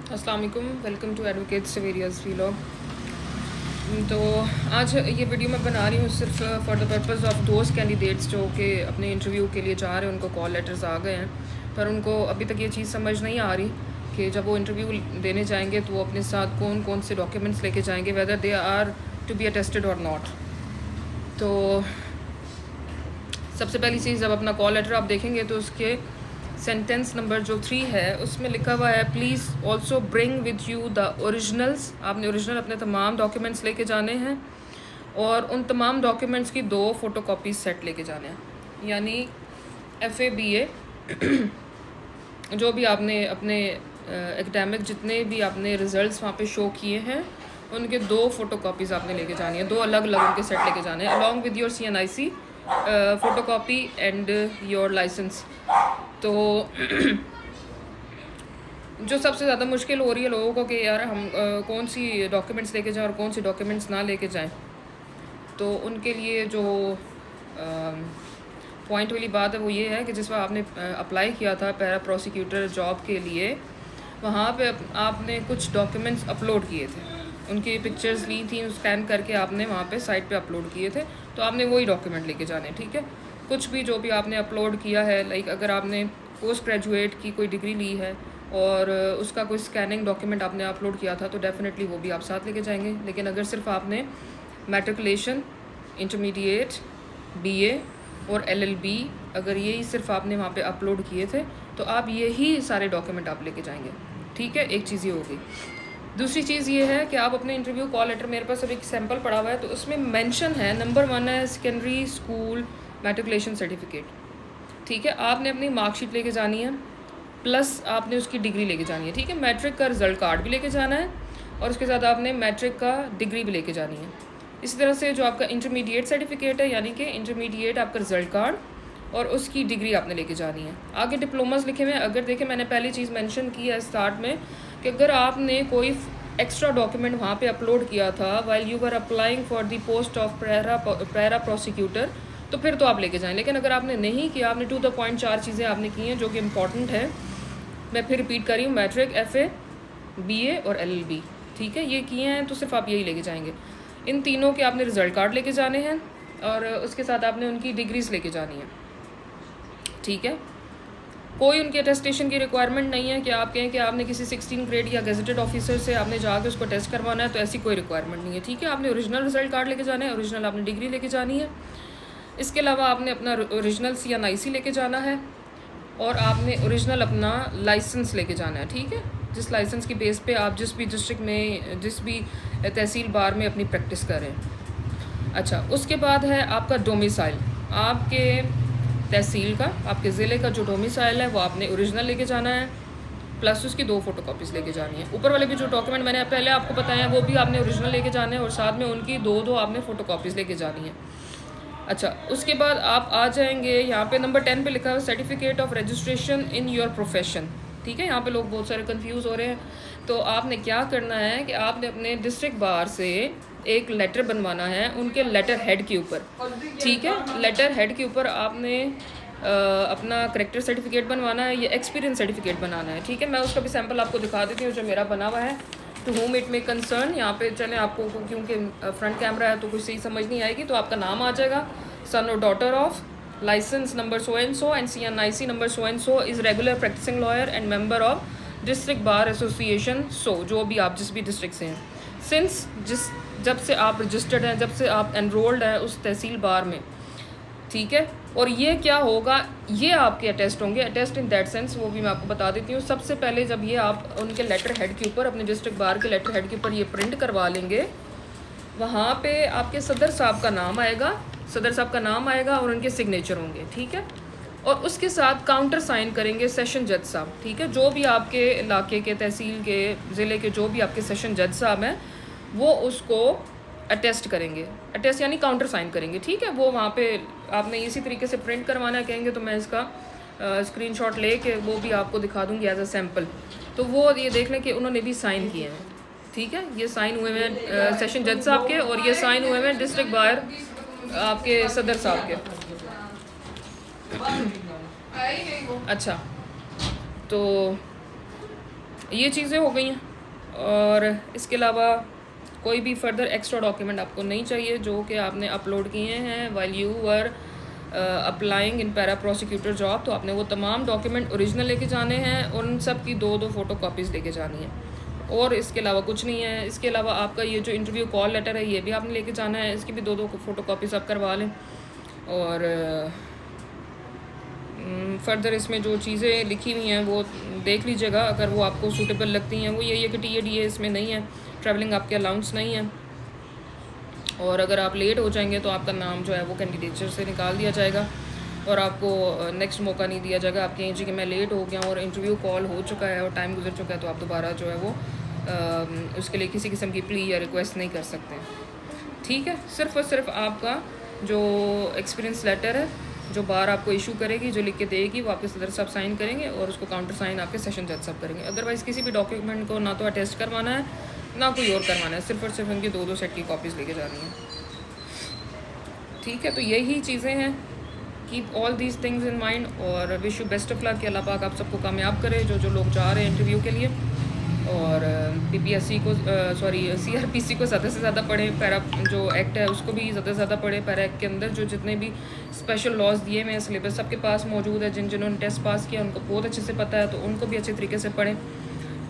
अस्सलाम वालेकुम, welcome to advocate सवेरियाज़ vlog. तो आज ये वीडियो मैं बना रही हूँ सिर्फ for the purpose of those candidates जो कि अपने इंटरव्यू के लिए जा रहे हैं, उनको कॉल लेटर्स आ गए हैं, पर उनको अभी तक ये चीज़ समझ नहीं आ रही कि जब वो इंटरव्यू देने जाएंगे तो वो अपने साथ कौन कौन से डॉक्यूमेंट्स लेके जाएंगे, whether they are to be attested और नॉट। तो सबसे पहली चीज़, जब अपना कॉल लेटर आप देखेंगे तो उसके सेंटेंस नंबर जो 3 है उसमें लिखा हुआ है please also bring with you the originals. आपने ओरिजिनल अपने तमाम डॉक्यूमेंट्स लेके जाने हैं और उन तमाम डॉक्यूमेंट्स की 2 फ़ोटोकॉपीज सेट लेके जाने हैं, यानी FA BA जो भी आपने अपने एकेडमिक जितने भी आपने रिज़ल्ट्स वहाँ पे शो किए हैं उनके 2 फ़ोटोकॉपीज़ आपने लेके जानी है, 2 अलग अलग उनके सेट लेके जाने हैं along with your CNIC photocopy and your licence. तो जो सबसे ज़्यादा मुश्किल हो रही है लोगों को कि यार हम कौन सी डॉक्यूमेंट्स लेके जाएं और कौन सी डॉक्यूमेंट्स ना लेके जाएं, तो उनके लिए जो पॉइंट वाली बात है वो ये है कि जिस बार आपने अप्लाई किया था पैरा प्रोसिक्यूटर जॉब के लिए, वहाँ पे आपने कुछ डॉक्यूमेंट्स अपलोड किए थे, उनकी पिक्चर्स ली थी, स्कैन करके आपने वहाँ पे साइट पे अपलोड किए थे, तो आपने वही डॉक्यूमेंट लेके जाने। ठीक है, कुछ भी जो भी आपने अपलोड किया है, लाइक अगर आपने पोस्ट ग्रेजुएट की कोई डिग्री ली है और उसका कोई स्कैनिंग डॉक्यूमेंट आपने अपलोड किया था तो डेफिनेटली वो भी आप साथ लेके जाएंगे। लेकिन अगर सिर्फ आपने मैट्रिकुलेशन, इंटरमीडिएट, BA और LLB अगर यही सिर्फ आपने वहाँ पे अपलोड किए थे तो आप यही सारे डॉक्यूमेंट आप लेके जाएंगे। ठीक है, एक चीज़ ये होगी। दूसरी चीज़ ये है कि आप अपने इंटरव्यू कॉल लेटर, मेरे पास अभी एक सैम्पल पड़ा हुआ है, तो उसमें मेंशन है नंबर 1 है सेकेंडरी स्कूल मैट्रिकुलेशन सर्टिफिकेट। ठीक है, आपने अपनी मार्कशीट लेके जानी है प्लस आपने उसकी डिग्री लेके जानी है। ठीक है, मैट्रिक का रिज़ल्ट कार्ड भी लेके जाना है और उसके साथ आपने मैट्रिक का डिग्री भी लेके जानी है। इसी तरह से जो आपका इंटरमीडिएट सर्टिफिकेट है, यानी कि इंटरमीडिएट आपका रिज़ल्ट कार्ड और उसकी डिग्री आपने लेके जानी है। आगे डिप्लोमास लिखे हुए हैं। अगर देखें, मैंने पहली चीज़ मेंशन की है स्टार्ट में कि अगर आपने कोई एक्स्ट्रा डॉक्यूमेंट वहाँ पे अपलोड किया था while you were applying for the post of para prosecutor, तो फिर तो आप लेके जाएं। लेकिन अगर आपने नहीं किया, आपने टू द पॉइंट 4 चीज़ें आपने की हैं जो कि इम्पॉर्टेंट है, मैं फिर रिपीट कर रही हूँ, मैट्रिक, FA BA और LLB। ठीक है, ये किए हैं तो सिर्फ आप यही लेके जाएंगे। इन तीनों के आपने रिज़ल्ट कार्ड लेके जाने हैं और उसके साथ आपने उनकी डिग्रीज लेके जानी है। ठीक है, कोई उनकी अटेस्टेशन की रिक्वायरमेंट नहीं है कि आप कहें कि आपने किसी 16 ग्रेड या गेजेटेड ऑफिसर से आपने जाके उसको टेस्ट करवाना है, तो ऐसी कोई रिक्वायरमेंट नहीं है। ठीक है, आपने ओरिजिनल रिज़ल्ट कार्ड लेके जाना है, ओरिजिनल आपने डिग्री लेके जानी है। इसके अलावा आपने अपना ओरिजिनल CNIC लेके जाना है और आपने ओरिजिनल अपना लाइसेंस लेके जाना है। ठीक है, जिस लाइसेंस की बेस पे आप जिस भी डिस्ट्रिक्ट में, जिस भी तहसील बार में अपनी प्रैक्टिस करें। अच्छा, उसके बाद है आपका डोमिसाइल, आपके तहसील का, आपके ज़िले का जो डोमिसाइल है वो आपने ओरिजिनल लेके जाना है प्लस उसकी 2 फ़ोटोकॉपीज़ लेके जानी है। ऊपर वाले भी जो डॉक्यूमेंट मैंने पहले आपको बताए हैं वो भी आपने ओरिजिनल लेके जाने हैं और साथ में उनकी 2 आपने फ़ोटोकॉपीज़ लेके जानी है। अच्छा, उसके बाद आप आ जाएंगे यहाँ पे नंबर 10 पे लिखा है certificate of registration in your profession. ठीक है, यहाँ पे लोग बहुत सारे कंफ्यूज हो रहे हैं, तो आपने क्या करना है कि आपने अपने डिस्ट्रिक्ट बार से एक लेटर बनवाना है उनके लेटर हेड के ऊपर। ठीक है, लेटर हेड के ऊपर आपने अपना करेक्टर सर्टिफिकेट बनवाना है या एक्सपीरियंस सर्टिफिकेट बनाना है। ठीक है, मैं उसका भी सैम्पल आपको दिखा देती हूँ जो मेरा बना हुआ है। To whom it may concern, यहाँ पे चले आपको, क्योंकि फ्रंट कैमरा है तो कुछ सही समझ नहीं आएगी, तो आपका नाम आ जाएगा, सन और daughter of, license number so and CNIC number so and so, is regular practicing lawyer and member of district bar association, so जो भी आप जिस भी डिस्ट्रिक्ट से हैं, सिंस जब से आप रजिस्टर्ड हैं, जब से आप एनरोल्ड हैं उस तहसील बार में। ठीक है, और ये क्या होगा, ये आपके अटेस्ट होंगे, अटेस्ट इन दैट सेंस, वो भी मैं आपको बता देती हूँ। सबसे पहले जब ये आप उनके लेटर हेड के ऊपर, अपने डिस्ट्रिक्ट बार के लेटर हेड के ऊपर ये प्रिंट करवा लेंगे, वहाँ पे आपके सदर साहब का नाम आएगा, सदर साहब का नाम आएगा और उनके सिग्नेचर होंगे। ठीक है, और उसके साथ काउंटर साइन करेंगे सेशन जज साहब। ठीक है, जो भी आपके इलाके के, तहसील के, ज़िले के जो भी आपके सेशन जज साहब हैं वो उसको अटेस्ट करेंगे, अटेस्ट यानी काउंटर साइन करेंगे। ठीक है, वो वहाँ पे आपने इसी तरीके से प्रिंट करवाना है, कहेंगे तो मैं इसका स्क्रीनशॉट लेके वो भी आपको दिखा दूँगी एज अ सैम्पल, तो वो ये देख लें कि उन्होंने भी साइन किए हैं। ठीक है, ये साइन हुए हैं सेशन जज साहब के और ये साइन हुए हैं डिस्ट्रिक्ट बार आपके सदर साहब के। अच्छा, तो ये चीज़ें हो गई हैं। और इसके अलावा कोई भी फर्दर एक्स्ट्रा डॉक्यूमेंट आपको नहीं चाहिए जो कि आपने अपलोड किए हैं while you were applying in para prosecutor job. तो आपने वो तमाम डॉक्यूमेंट ओरिजिनल लेके जाने हैं और उन सब की 2-2 फ़ोटो कापीज़ लेके जानी है, और इसके अलावा कुछ नहीं है। इसके अलावा आपका ये जो इंटरव्यू कॉल लेटर है ये भी आपने लेके जाना है, इसकी भी 2-2 फ़ोटो कापीज़ आप करवा लें। और फर्दर इसमें जो चीज़ें लिखी हुई हैं वो देख लीजिएगा, अगर वो आपको सूटेबल लगती हैं। वो यही है कि TADA इसमें नहीं है, ट्रैवलिंग आपके अलाउंस नहीं है, और अगर आप लेट हो जाएंगे तो आपका नाम जो है वो कैंडिडेचर से निकाल दिया जाएगा और आपको नेक्स्ट मौका नहीं दिया जाएगा। आप कहें जी कि मैं लेट हो गया और इंटरव्यू कॉल हो चुका है और टाइम गुजर चुका है, तो आप दोबारा जो है वो उसके लिए किसी किस्म की प्ली या रिक्वेस्ट नहीं कर सकते। ठीक है, सिर्फ़ और सिर्फ आपका जो एक्सपीरियंस लेटर है जो बार आपको इशू करेगी, जो लिख के देगी, वो आपके सदर साहब साइन करेंगे और उसको काउंटर साइन आपके सेशन जज साहब करेंगे। अदरवाइज़ किसी भी डॉक्यूमेंट को ना तो अटेस्ट करवाना है ना कोई और करवाना है, सिर्फ और सिर्फ उनकी 2-2 सेट की कॉपीज़ लेके जानी है। ठीक है, तो यही चीज़ें हैं। Keep all these things in mind और wish you best of luck कि अल्लाह पाक आप सबको कामयाब करे जो लोग जा रहे हैं इंटरव्यू के लिए। और PPSC को CRPC को ज़्यादा से ज़्यादा पढ़ें, पैरा जो एक्ट है उसको भी ज़्यादा से ज़्यादा पढ़ें। पैरा एक्ट के अंदर जो जितने भी स्पेशल लॉज दिए हुए हैं, सिलेबस सबके पास मौजूद है। जिन्होंने टेस्ट पास किया उनको बहुत अच्छे से पता है, तो उनको भी अच्छे तरीके से पढ़ें।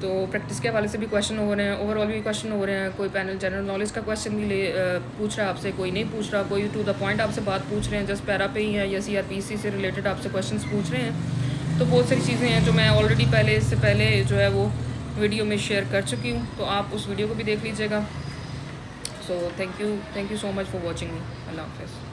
तो प्रैक्टिस के हवाले से भी क्वेश्चन हो रहे हैं, ओवरऑल भी क्वेश्चन हो रहे हैं। कोई पैनल जनरल नॉलेज का क्वेश्चन भी पूछ रहा है आपसे, कोई नहीं पूछ रहा, कोई टू द पॉइंट आपसे बात पूछ रहे हैं, जस्ट पैरा पे ही है या CRPC से रिलेटेड आपसे क्वेश्चन पूछ रहे हैं। तो बहुत सारी चीज़ें हैं जो मैं ऑलरेडी इससे पहले जो है वो वीडियो में शेयर कर चुकी हूँ, तो आप उस वीडियो को भी देख लीजिएगा। So thank you so much for watching me. Allah हाफ़िज़।